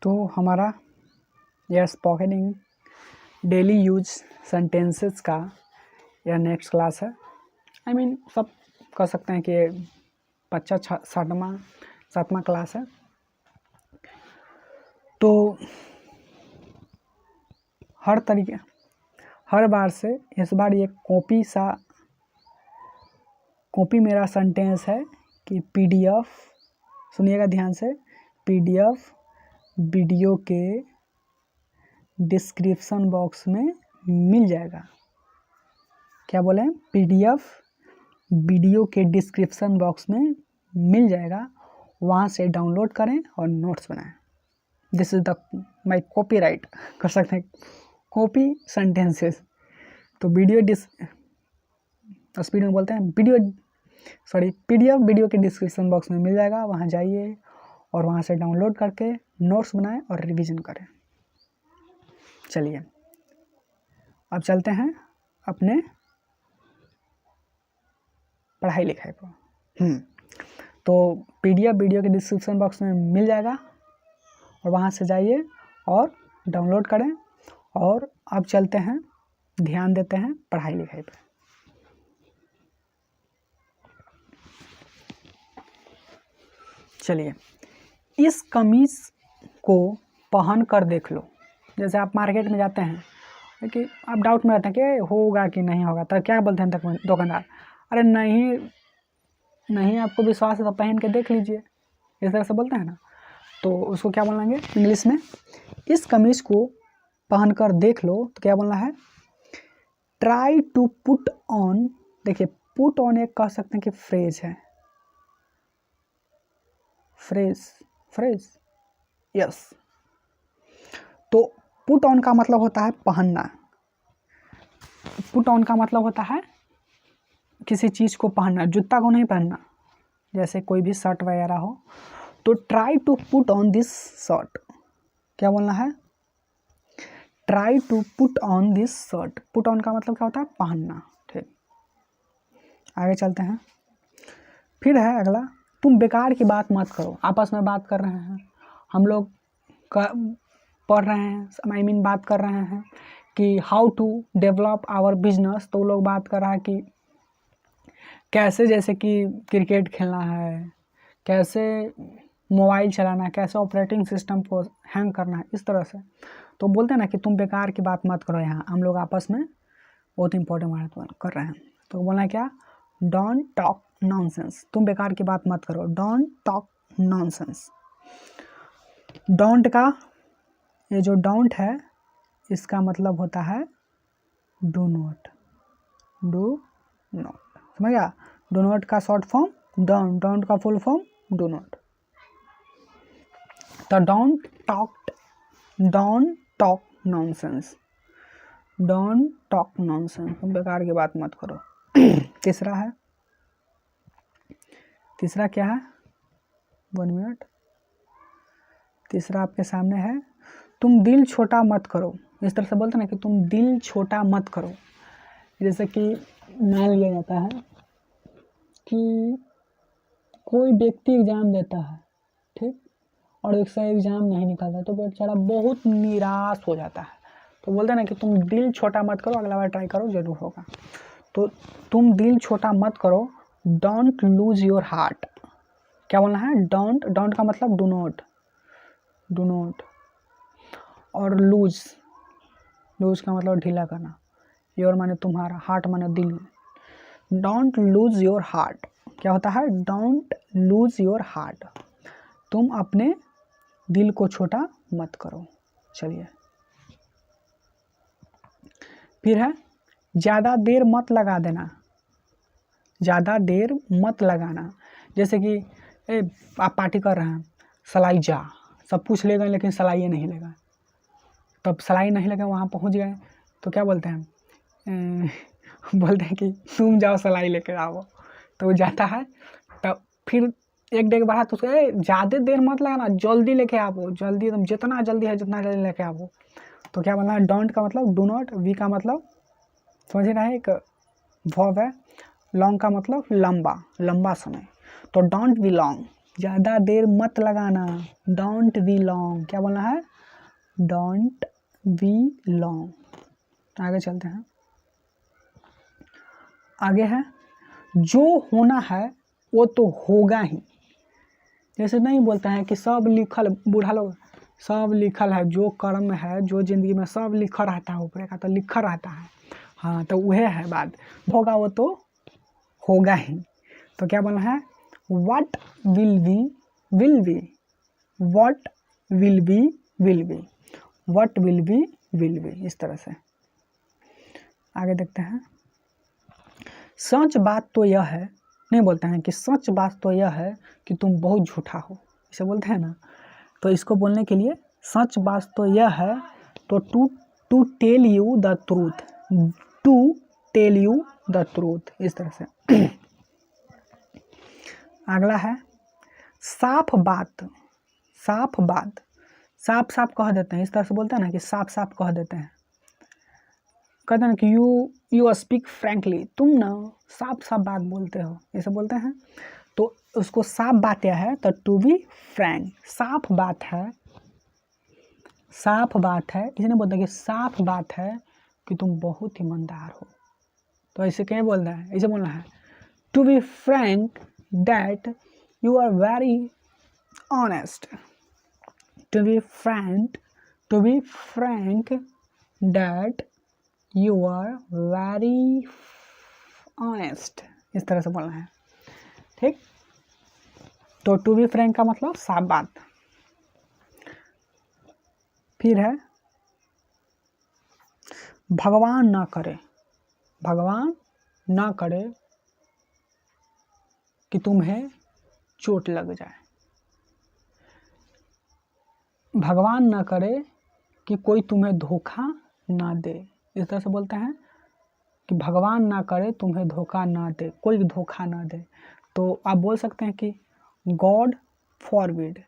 तो हमारा यह स्पोकन डेली यूज सेंटेंसेस का यह नेक्स्ट क्लास है। सब कह सकते हैं कि 7वां क्लास है। तो हर बार से इस बार ये कॉपी मेरा सेंटेंस है कि PDF, सुनिएगा ध्यान से, PDF वीडियो के डिस्क्रिप्शन बॉक्स में मिल जाएगा। क्या बोले? PDF वीडियो के डिस्क्रिप्शन बॉक्स में मिल जाएगा, वहाँ से डाउनलोड करें और नोट्स बनाएं। This is the my copyright, कर सकते हैं कॉपी सेंटेंसेस। तो स्पीड में बोलते हैं, PDF वीडियो के डिस्क्रिप्शन बॉक्स में मिल जाएगा, वहाँ जाइए और वहाँ से डाउनलोड करके नोट्स बनाएं और रिवीजन करें। चलिए अब चलते हैं अपने पढ़ाई लिखाई पर। तो PDF वीडियो के डिस्क्रिप्शन बॉक्स में मिल जाएगा और वहाँ से जाइए और डाउनलोड करें। और अब चलते हैं, ध्यान देते हैं पढ़ाई लिखाई पर। चलिए, इस कमीज को पहन कर देख लो। जैसे आप मार्केट में जाते हैं कि आप डाउट में रहते हैं कि होगा कि नहीं होगा, तो क्या बोलते हैं दुकानदार, अरे नहीं आपको विश्वास है तो पहन के देख लीजिए, इस तरह से बोलते हैं ना। तो उसको क्या बोलेंगे इंग्लिश में? इस कमीज को पहन कर देख लो, तो क्या बोलना है? Try to put on. देखिए, पुट ऑन एक कह सकते हैं कि फ्रेज है, फ्रेज यस। तो पुट ऑन का मतलब होता है पहनना। पुट ऑन का मतलब होता है किसी चीज़ को पहनना, जूता को नहीं पहनना। जैसे कोई भी शर्ट वगैरह हो, तो try to put on this shirt, क्या बोलना है? Try to put on this shirt. Put on का मतलब क्या होता है? पहनना। ठीक, आगे चलते हैं। फिर है अगला, तुम बेकार की बात मत करो। आपस में बात कर रहे हैं, हम लोग पढ़ रहे हैं, बात कर रहे हैं कि how to develop our business. तो लोग बात कर रहा है कि कैसे, जैसे कि क्रिकेट खेलना है, कैसे मोबाइल चलाना है, कैसे ऑपरेटिंग सिस्टम को हैंग करना है, इस तरह से। तो बोलते हैं ना कि तुम बेकार की बात मत करो। यहाँ हम लोग आपस में बहुत इंपॉर्टेंट बात कर रहे हैं। तो बोलना है क्या? Don't talk nonsense. तुम बेकार की बात मत करो, डोंट टॉक नॉनसेंस। डोंट का ये जो डोंट है, इसका मतलब होता है डू नॉट। समझ गया? डू नॉट का शॉर्ट फॉर्म डोंट, डोंट का फुल फॉर्म डू नॉट। तो don't talk nonsense, don't talk nonsense, तुम बेकार की बात मत करो। तीसरा क्या है? 1 मिनट। तीसरा आपके सामने है, तुम दिल छोटा मत करो। इस तरह से बोलते हैं ना कि तुम दिल छोटा मत करो। जैसे कि मान लिया जाता है कि कोई व्यक्ति एग्जाम देता है, ठीक, और एक से एग्जाम नहीं निकलता, तो बेचारा बहुत निराश हो जाता है। तो बोलते हैं ना कि तुम दिल छोटा मत करो, अगला बार ट्राई करो, जरूर होगा। तो तुम दिल छोटा मत करो, डोंट लूज योर हार्ट। क्या बोलना है? डोंट का मतलब डू नॉट। और लूज का मतलब ढीला करना। योर माने तुम्हारा, हार्ट माने दिल। डोंट लूज योर हार्ट क्या होता है? डोंट लूज योर हार्ट, तुम अपने दिल को छोटा मत करो। चलिए, फिर है, ज़्यादा देर मत लगा देना। ज़्यादा देर मत लगाना। जैसे कि आप पार्टी कर रहे हैं, सलाई जा, सब कुछ ले गए लेकिन सलाई नहीं लेगा। तब सलाई नहीं लगे, वहाँ पहुँच गए, तो क्या बोलते हैं? बोलते हैं कि तुम जाओ सलाई लेकर आओ। तो वो जाता है, तब फिर एक डेढ़ बार तो उसको ज़्यादा देर मत लगाना, जल्दी लेके आओ, जल्दी, एकदम जितना जल्दी है जितना जल्दी लेके आओ। तो क्या बोलना है? डोंट का मतलब डू नॉट, वी का मतलब समझ रहे हैं, एक वर्ब है, लॉन्ग का मतलब लंबा समय। तो डोंट बी लॉन्ग, ज़्यादा देर मत लगाना, डोंट बी लॉन्ग, क्या बोलना है, डोंट बी लॉन्ग। आगे चलते हैं, आगे है जो होना है वो तो होगा ही। जैसे नहीं बोलते हैं कि सब लिखल, बूढ़ा लोग सब लिखल है, जो कर्म है जो जिंदगी में सब लिखा रहता है, ऊपर का तो लिखा रहता है। हाँ तो वह है बात, होगा वो तो होगा ही। तो क्या बोलना है, what will be will be, what will be will be, what will be will be, इस तरह से। आगे देखते हैं, सच बात तो यह है, नहीं बोलते हैं कि सच बात तो यह है कि तुम बहुत झूठा हो, इसे बोलते हैं ना। तो इसको बोलने के लिए सच बात तो यह है, तो to tell you the truth, to tell you the truth, इस तरह से। अगला है साफ बात, साफ बात, साफ साफ कह देते हैं, इस तरह से बोलते हैं ना कि साफ साफ कह देते हैं, कहते हैं कि यू स्पीक फ्रैंकली, तुम ना साफ साफ बात बोलते हो, ऐसे बोलते हैं। तो उसको साफ बात क्या है, तो टू बी फ्रैंक, साफ बात है, साफ बात है, इसने बोलता है कि साफ बात है कि तुम बहुत ईमानदार हो। तो ऐसे क्या बोल रहा है, ऐसे बोलना है, to be frank that you are very honest, to be frank that you are very honest, इस तरह से बोलना है, ठीक। तो टू बी फ्रैंक का मतलब साफ बात। फिर है भगवान ना करे, भगवान ना करे कि तुम्हें चोट लग जाए, भगवान ना करे कि कोई तुम्हें धोखा ना दे, इस तरह से बोलते हैं कि भगवान ना करे तुम्हें धोखा ना दे, कोई धोखा ना दे। तो आप बोल सकते हैं कि गॉड फॉरबिड,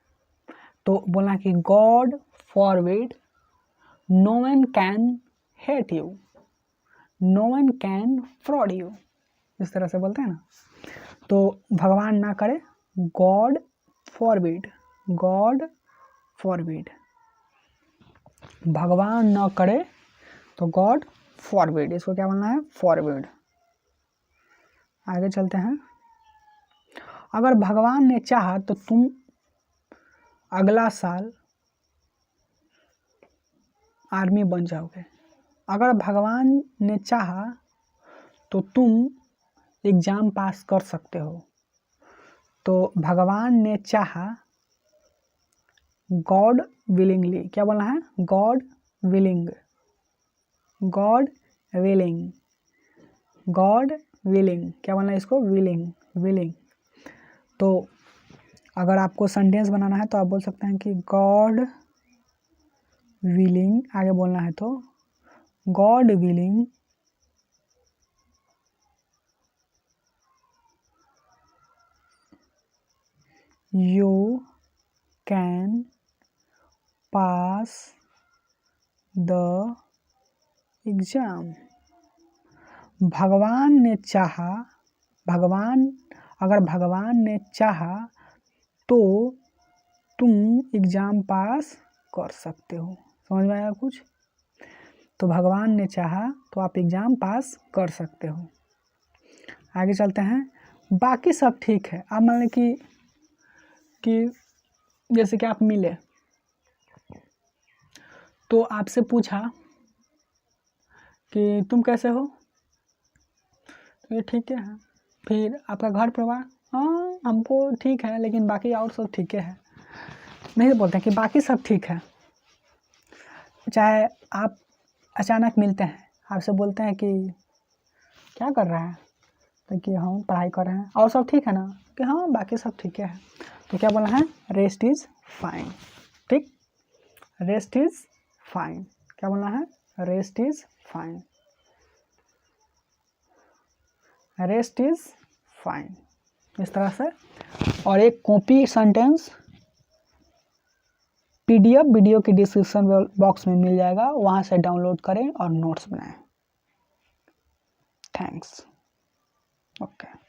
तो बोलना कि God forbid no one can hate you, no one can fraud you, इस तरह से बोलते हैं ना। तो भगवान ना करे, गॉड फॉरबिड, गॉड फॉरबिड, भगवान ना करे तो गॉड फॉरबिड, इसको क्या बोलना है, फॉरबिड। आगे चलते हैं, अगर भगवान ने चाहा तो तुम अगला साल आर्मी बन जाओगे, अगर भगवान ने चाहा तो तुम एग्ज़ाम पास कर सकते हो। तो भगवान ने चाहा, गॉड विलिंगली, क्या बोलना है, God willing, God willing, God willing, क्या बोलना है इसको, विलिंग, विलिंग। तो अगर आपको सेंटेंस बनाना है तो आप बोल सकते हैं कि गॉड विलिंग, आगे बोलना है तो God willing you can pass the exam. भगवान ने चाहा, भगवान, अगर भगवान ने चाहा तो तुम एग्ज़ाम पास कर सकते हो, समझ में आया कुछ। तो भगवान ने चाहा तो आप एग्ज़ाम पास कर सकते हो। आगे चलते हैं, बाकी सब ठीक है। आप मान लें कि जैसे कि आप मिले तो आपसे पूछा कि तुम कैसे हो, तो ये ठीक है। फिर आपका घर परिवार, हाँ हमको ठीक है लेकिन बाकी और सब ठीक है, नहीं बोलते हैं कि बाकी सब ठीक है। चाहे आप अचानक मिलते हैं, आपसे बोलते हैं कि क्या कर रहा है, तो कि हम पढ़ाई कर रहे हैं, और सब ठीक है ना, कि हाँ बाकी सब ठीक है। तो क्या बोलना है, रेस्ट इज़ फाइन, ठीक, रेस्ट इज़ फाइन, क्या बोलना है, rest is fine, rest is fine, इस तरह से। और एक कॉपी सेंटेंस PDF वीडियो की डिस्क्रिप्शन बॉक्स में मिल जाएगा, वहाँ से डाउनलोड करें और नोट्स बनाएं। Thanks, okay.